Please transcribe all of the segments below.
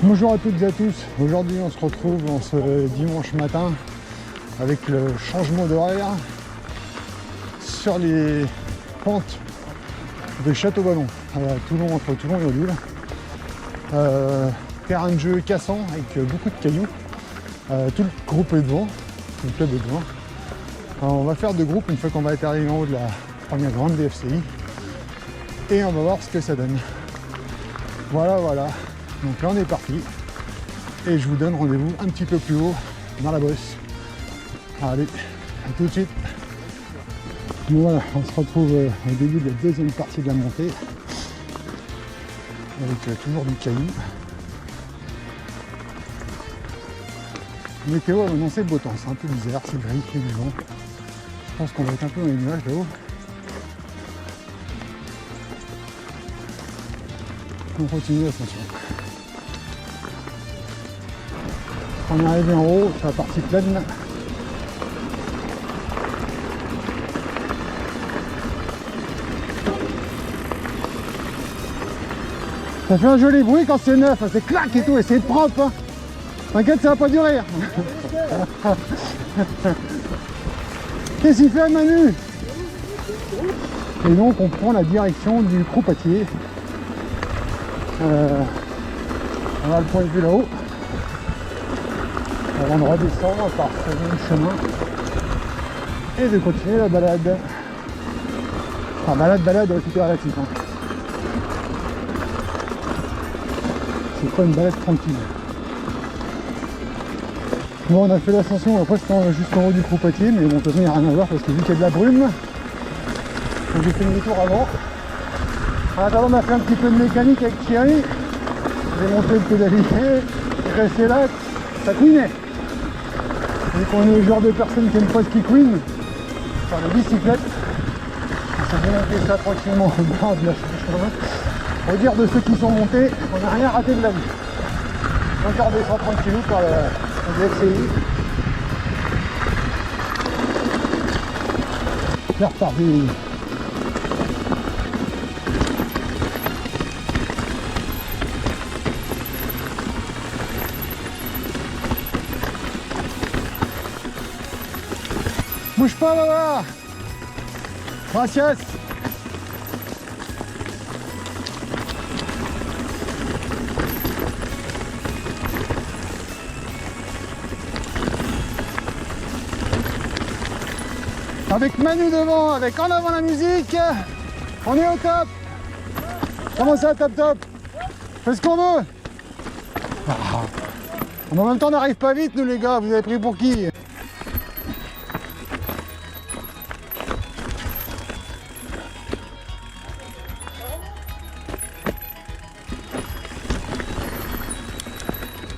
Bonjour à toutes et à tous, aujourd'hui on se retrouve en ce dimanche matin avec le changement d'horaire sur les pentes de Château-Vallon, à Toulon, entre Toulon et Olive. Terrain de jeu cassant avec beaucoup de cailloux. Tout le groupe est devant, tout le club est devant. Alors, on va faire deux groupes une fois qu'on va être arrivé en haut de la première grande DFCI et on va voir ce que ça donne. Voilà. Donc là on est parti et je vous donne rendez-vous un petit peu plus haut dans la bosse. Allez, à tout de suite. Bon, voilà, on se retrouve au début de la deuxième partie de la montée avec toujours du caillou. La météo a annoncé beau temps, c'est un peu bizarre, c'est gris, il y a du vent. Je pense qu'on va être un peu dans les nuages là-haut. On continue l'ascension. On est arrivé en haut sur la partie pleine. Ça fait un joli bruit quand c'est neuf, c'est clac et tout, et c'est propre. Hein. T'inquiète, ça va pas durer. Qu'est-ce qu'il fait, Manu? Et donc on prend la direction du Croupatier. On a le point de vue là-haut. Avant de redescendre par ce même chemin et de continuer la balade. Enfin, balade récupérative. Hein. C'est pas une balade tranquille. Bon, on a fait l'ascension après c'était juste en haut du Croupatier, mais bon, de toute façon il n'y a rien à voir parce que vu qu'il y a de la brume, donc j'ai fait demi-tour avant. En attendant, on a fait un petit peu de mécanique avec Thierry. J'ai monté le pédalier, j'ai resté là, ça couinait. Vu qu'on est le genre de personnes qui n'aiment pas ce qui couine, sur la bicyclette, on s'est démonté ça tranquillement au bord de la chemin. Au dire de ceux qui sont montés, on n'a rien raté de la vie. Encore des 130 kg par la DFCI. C'est reparti. Bouge pas, Baba. Gracias. Avec Manu devant, avec en avant la musique, on est au top. Comment ça, top? Fais ce qu'on veut. En même temps, on n'arrive pas vite, nous les gars, vous avez pris pour qui?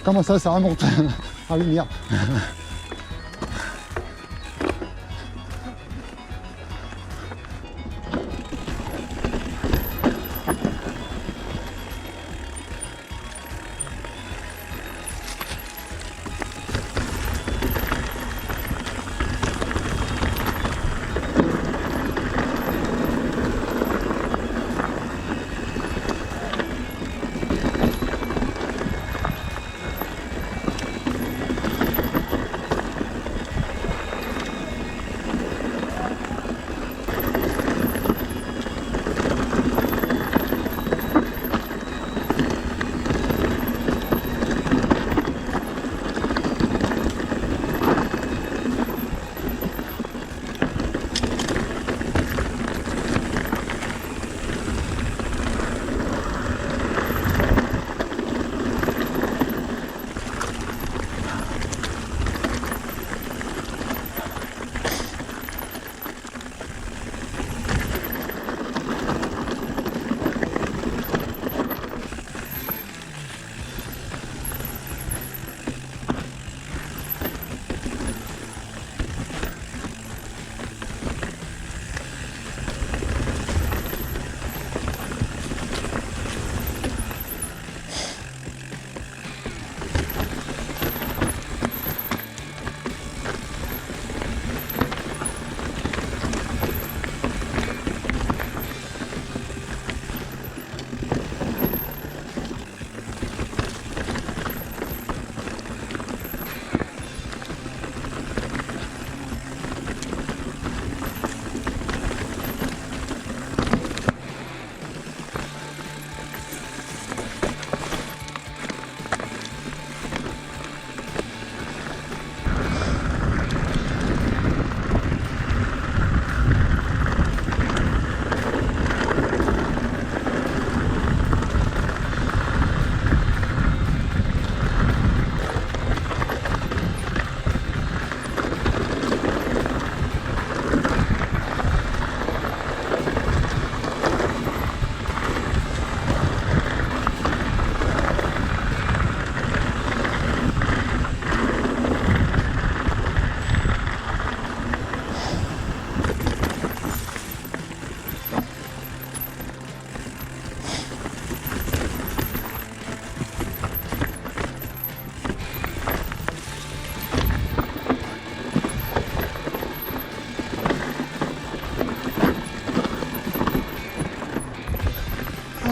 Comment ça remonte? Ah oui, merde.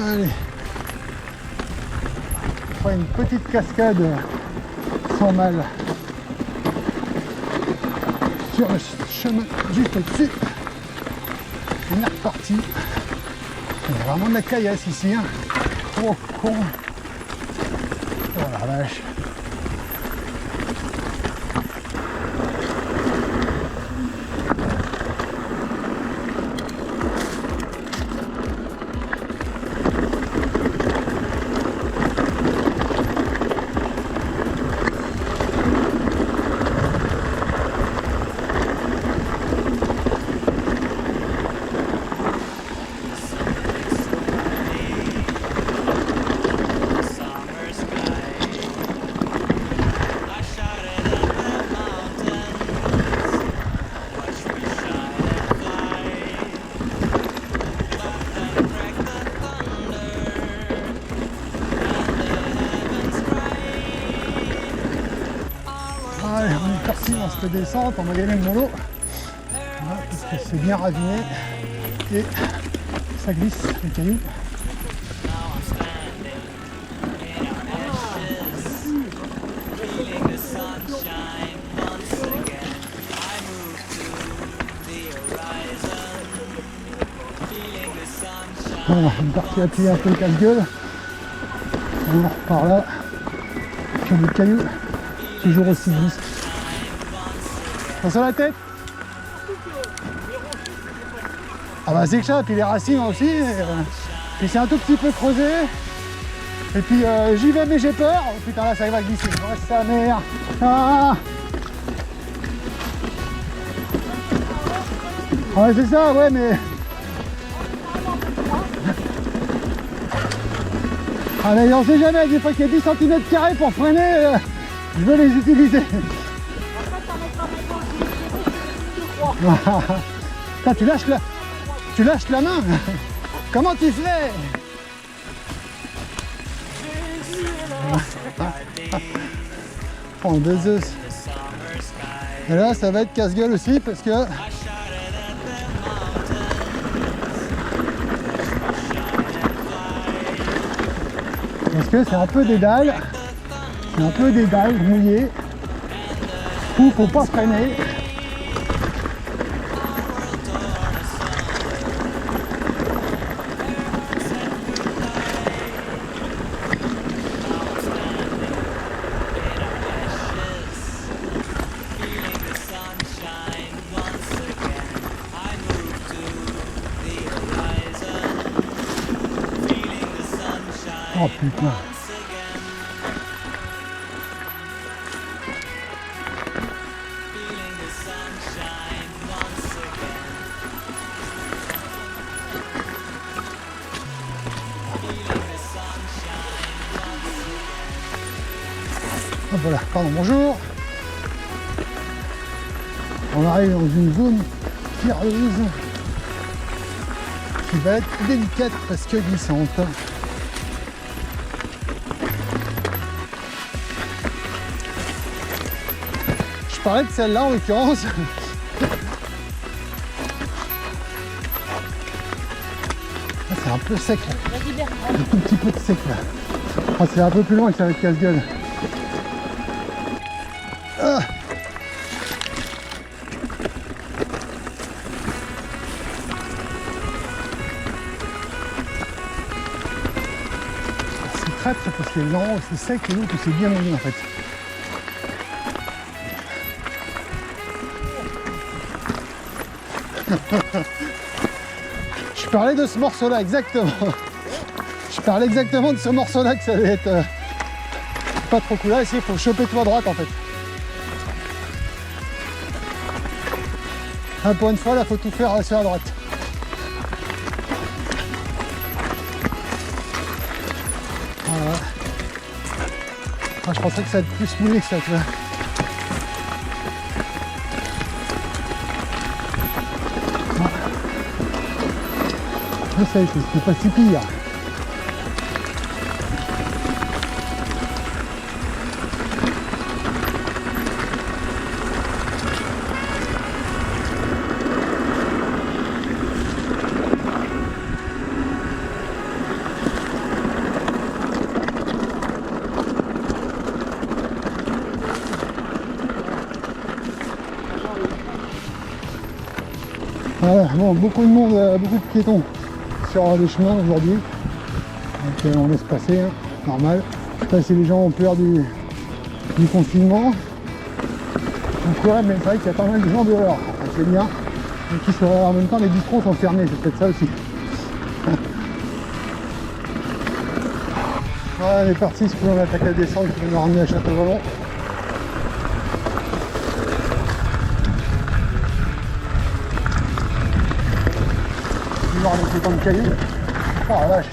Allez. On fera une petite cascade sans mal sur le chemin juste au-dessus. On est reparti. Il y a vraiment de la caillasse ici. Hein. Oh con. Oh la vache. Allez, on est parti dans cette descente, on va gagner le mollo. Voilà, parce que c'est bien raviné et ça glisse les cailloux. Voilà, on est parti appuyer un peu le casse-gueule. On repart par là. Sur le caillou, toujours aussi glisse. Attention à la tête. Ah bah c'est que ça, puis les racines aussi. Puis c'est un tout petit peu creusé. Et puis j'y vais mais j'ai peur. Oh putain là ça va glisser. Oh sa mère. Ah ouais c'est ça, ouais mais... Ah mais on sait jamais, des fois qu'il y a 10 cm² pour freiner, je veux les utiliser. Putain, tu lâches la main. Comment tu fais? Prends 2 œufs. Et là ça va être casse-gueule aussi parce que c'est un peu des dalles, mouillées, où faut pas freiner. Oh putain. Hop, voilà, pardon, bonjour. On arrive dans une zone pierreuse qui va être délicate parce que glissante. Je parlais de celle-là en l'occurrence. C'est un peu sec là. Un tout petit peu de sec là. Oh, c'est un peu plus loin que ça va être casse-gueule. Ah. C'est traître parce que l'endroit où c'est sec et l'autre c'est bien mouillé en fait. Je parlais de ce morceau là exactement. Je parlais exactement de ce morceau là que ça allait être pas trop cool. Là ici il faut choper tout à droite en fait. Ah, pour une fois là faut tout faire sur la droite. Voilà. Ah, je pensais que ça allait être plus mouillé que ça tu vois. Ça c'était pas si pire. bon, beaucoup de monde, beaucoup de piétons sur les chemins aujourd'hui. Donc on laisse passer, hein, normal. Je sais pas si les gens ont peur du confinement ou quoi, mais c'est vrai qu'il y a pas mal de gens dehors. Enfin, c'est bien. Et qui seraient en même temps, les bistrots sont fermés, c'est peut-être ça aussi. Voilà, on est parti, ce qu'on attaque la descente qui va nous ramener à Château-Vallon. Je vais voir avec autant de cailloux. Oh la vache.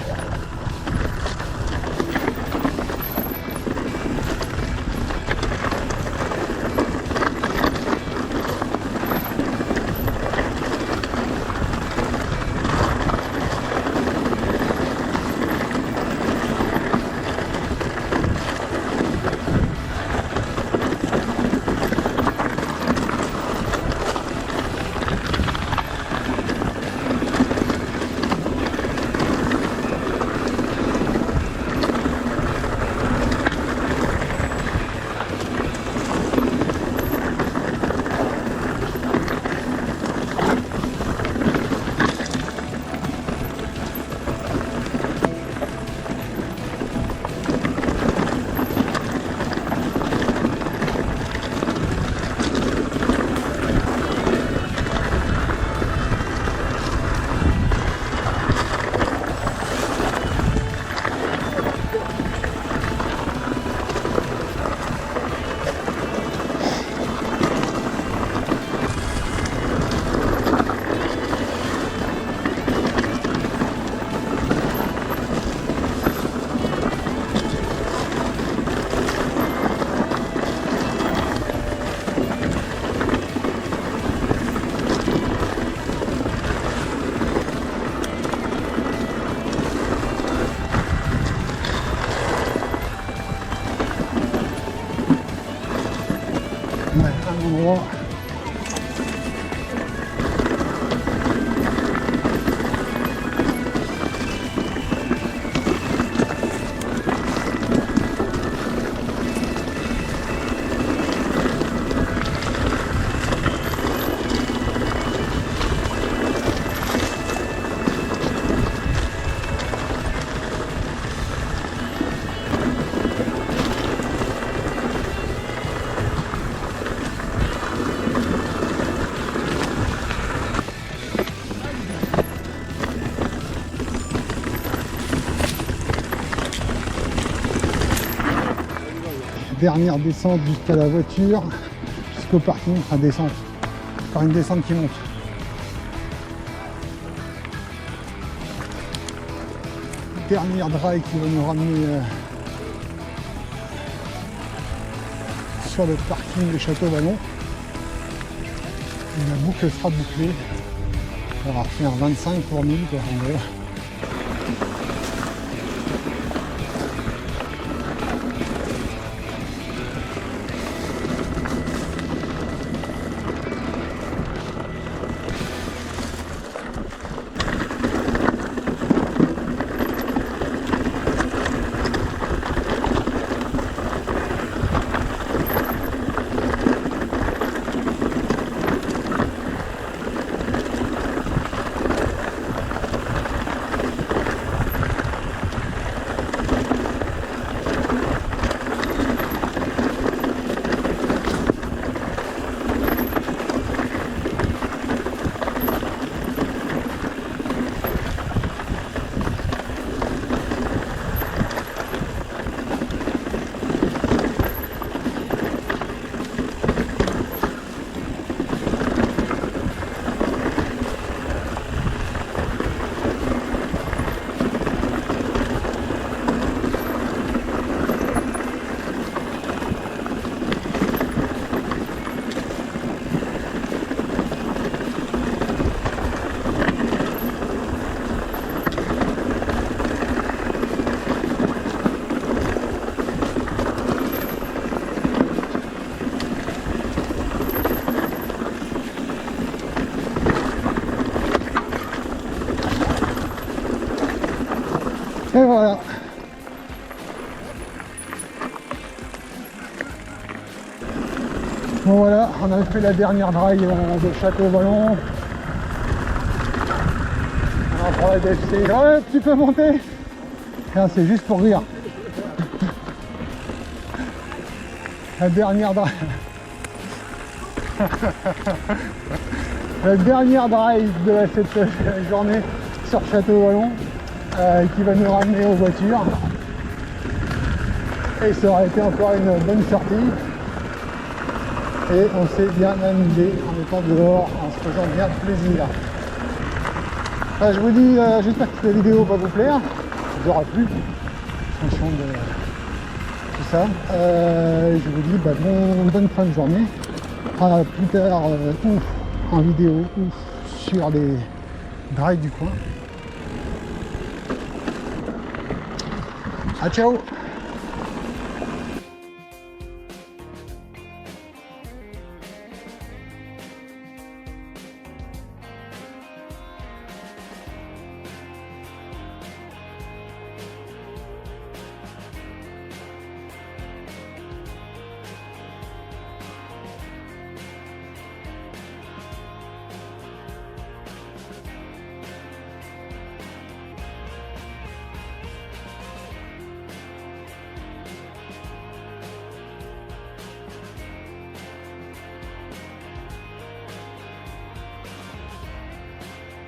Un endroit. Dernière descente jusqu'à la voiture, jusqu'au parking, enfin descente, par une descente qui monte. Dernière drive qui va nous ramener sur le parking de Château-Vallon. Et la boucle sera bouclée. On va refaire 25 pour 1000 quoi, en gros. Et voilà. Bon voilà, on a fait la dernière drive de Château-Vallon. Ouais, Dave, c'est ouais, tu peux monter. Non, c'est juste pour rire. La dernière drive. La dernière drive de cette journée sur Château-Vallon qui va nous ramener aux voitures. Et ça aurait été encore une bonne sortie. Et on s'est bien amusé en étant dehors, en se faisant bien plaisir. Enfin, je vous dis, j'espère que cette vidéo va vous plaire. Elle aura plu, en fonction de tout ça. Je vous dis bonne fin de journée. À plus tard en vidéo ou sur les drives du coin. Ah, ciao!